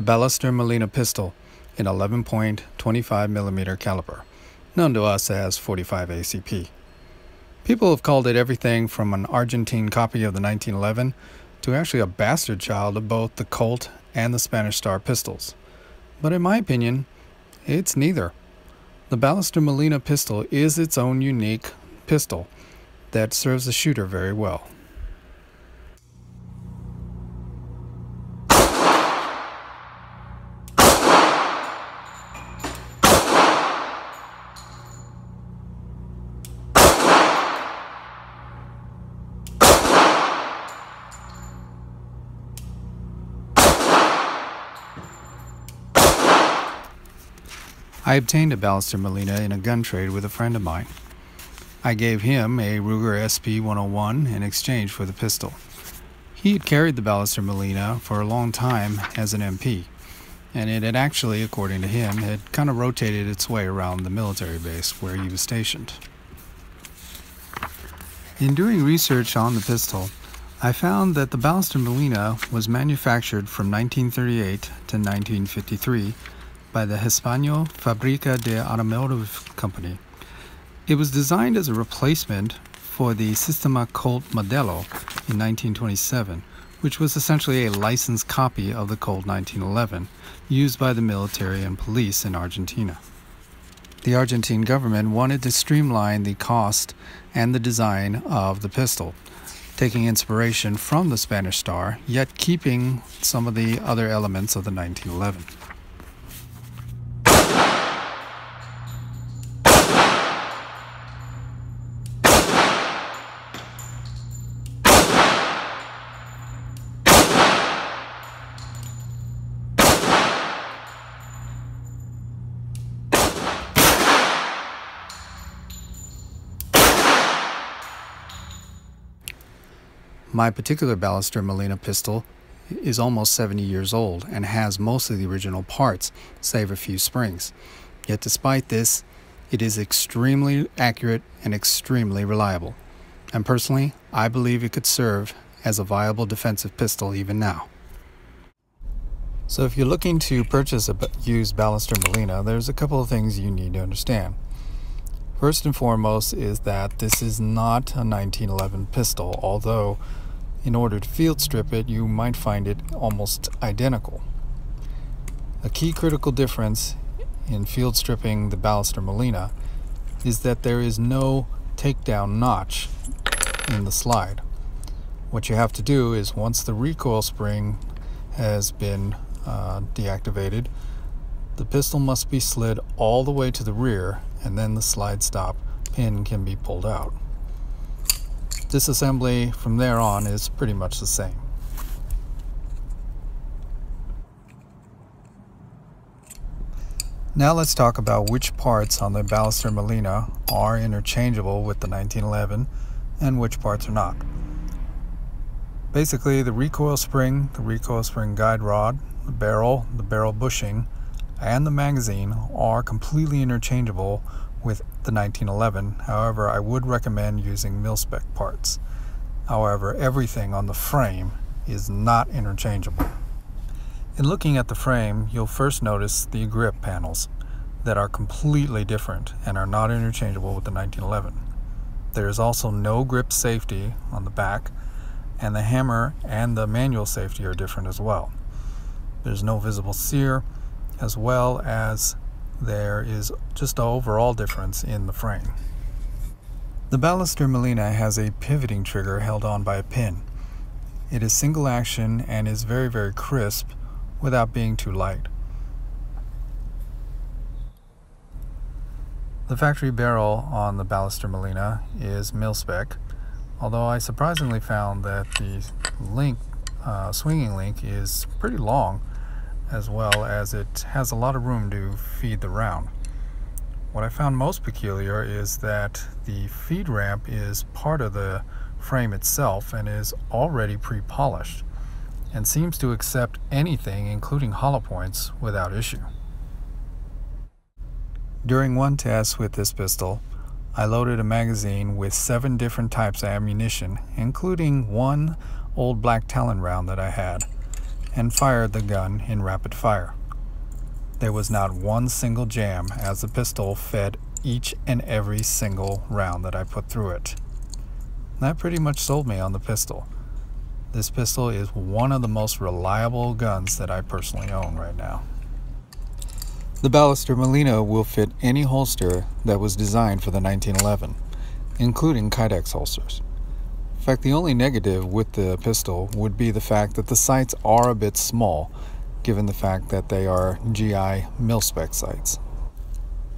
the Ballester Molina pistol in 11.25mm caliber, known to us as 45 ACP. People have called it everything from an Argentine copy of the 1911 to actually a bastard child of both the Colt and the Spanish Star pistols. But in my opinion, it's neither. The Ballester Molina pistol is its own unique pistol that serves the shooter very well. I obtained a Ballester Molina in a gun trade with a friend of mine. I gave him a Ruger SP-101 in exchange for the pistol. He had carried the Ballester Molina for a long time as an MP, and it had actually, according to him, had kind of rotated its way around the military base where he was stationed. In doing research on the pistol, I found that the Ballester Molina was manufactured from 1938 to 1953 by the Hispano Fábrica de Automotive Company. It was designed as a replacement for the Sistema Colt Modelo in 1927, which was essentially a licensed copy of the Colt 1911 used by the military and police in Argentina. The Argentine government wanted to streamline the cost and the design of the pistol, taking inspiration from the Spanish Star, yet keeping some of the other elements of the 1911. My particular Ballester Molina pistol is almost 70 years old and has most of the original parts, save a few springs. Yet despite this, it is extremely accurate and extremely reliable. And personally, I believe it could serve as a viable defensive pistol even now. So if you're looking to purchase a used Ballester Molina, there's a couple of things you need to understand. First and foremost is that this is not a 1911 pistol, although in order to field strip it, you might find it almost identical. A key critical difference in field stripping the Ballester Molina is that there is no takedown notch in the slide. What you have to do is, once the recoil spring has been deactivated, the pistol must be slid all the way to the rear, and then the slide stop pin can be pulled out. Disassembly from there on is pretty much the same. Now let's talk about which parts on the Ballester Molina are interchangeable with the 1911 and which parts are not. Basically, the recoil spring guide rod, the barrel bushing, and the magazine are completely interchangeable with the 1911. However, I would recommend using mil-spec parts. However, everything on the frame is not interchangeable. In looking at the frame, you'll first notice the grip panels that are completely different and are not interchangeable with the 1911. There is also no grip safety on the back, and the hammer and the manual safety are different as well. There's no visible sear, as well as there is just an overall difference in the frame. The Ballester Molina has a pivoting trigger held on by a pin. It is single action and is very, very crisp without being too light. The factory barrel on the Ballester Molina is mil-spec, although I surprisingly found that the swinging link is pretty long, as well as it has a lot of room to feed the round. What I found most peculiar is that the feed ramp is part of the frame itself and is already pre-polished and seems to accept anything, including hollow points, without issue. During one test with this pistol, I loaded a magazine with 7 different types of ammunition, including one old black Talon round that I had. and fired the gun in rapid fire. There was not one single jam as the pistol fed each and every single round that I put through it. That pretty much sold me on the pistol. This pistol is one of the most reliable guns that I personally own right now. The Ballester Molina will fit any holster that was designed for the 1911, including Kydex holsters. In fact, the only negative with the pistol would be the fact that the sights are a bit small, given the fact that they are GI mil-spec sights.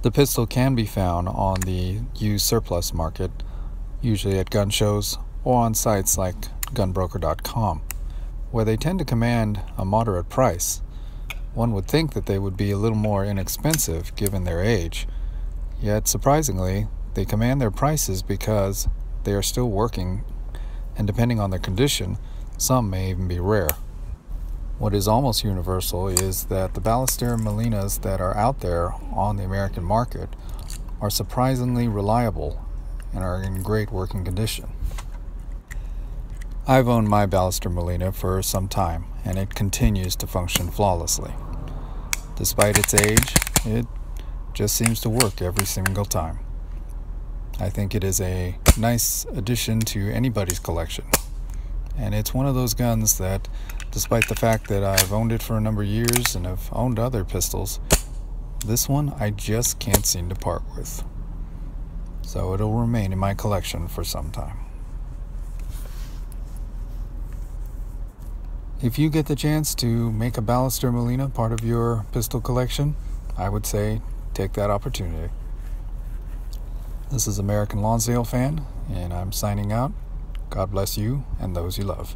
The pistol can be found on the used surplus market, usually at gun shows or on sites like gunbroker.com, where they tend to command a moderate price. One would think that they would be a little more inexpensive given their age, yet surprisingly, they command their prices because they are still working, and depending on their condition, some may even be rare. What is almost universal is that the Ballester Molinas that are out there on the American market are surprisingly reliable and are in great working condition. I've owned my Ballester Molina for some time, and it continues to function flawlessly. Despite its age, it just seems to work every single time. I think it is a nice addition to anybody's collection, and it's one of those guns that, despite the fact that I've owned it for a number of years and have owned other pistols, this one I just can't seem to part with. So it'll remain in my collection for some time. If you get the chance to make a Ballester Molina part of your pistol collection, I would say take that opportunity. This is American Lonsdale Fan, and I'm signing out. God bless you and those you love.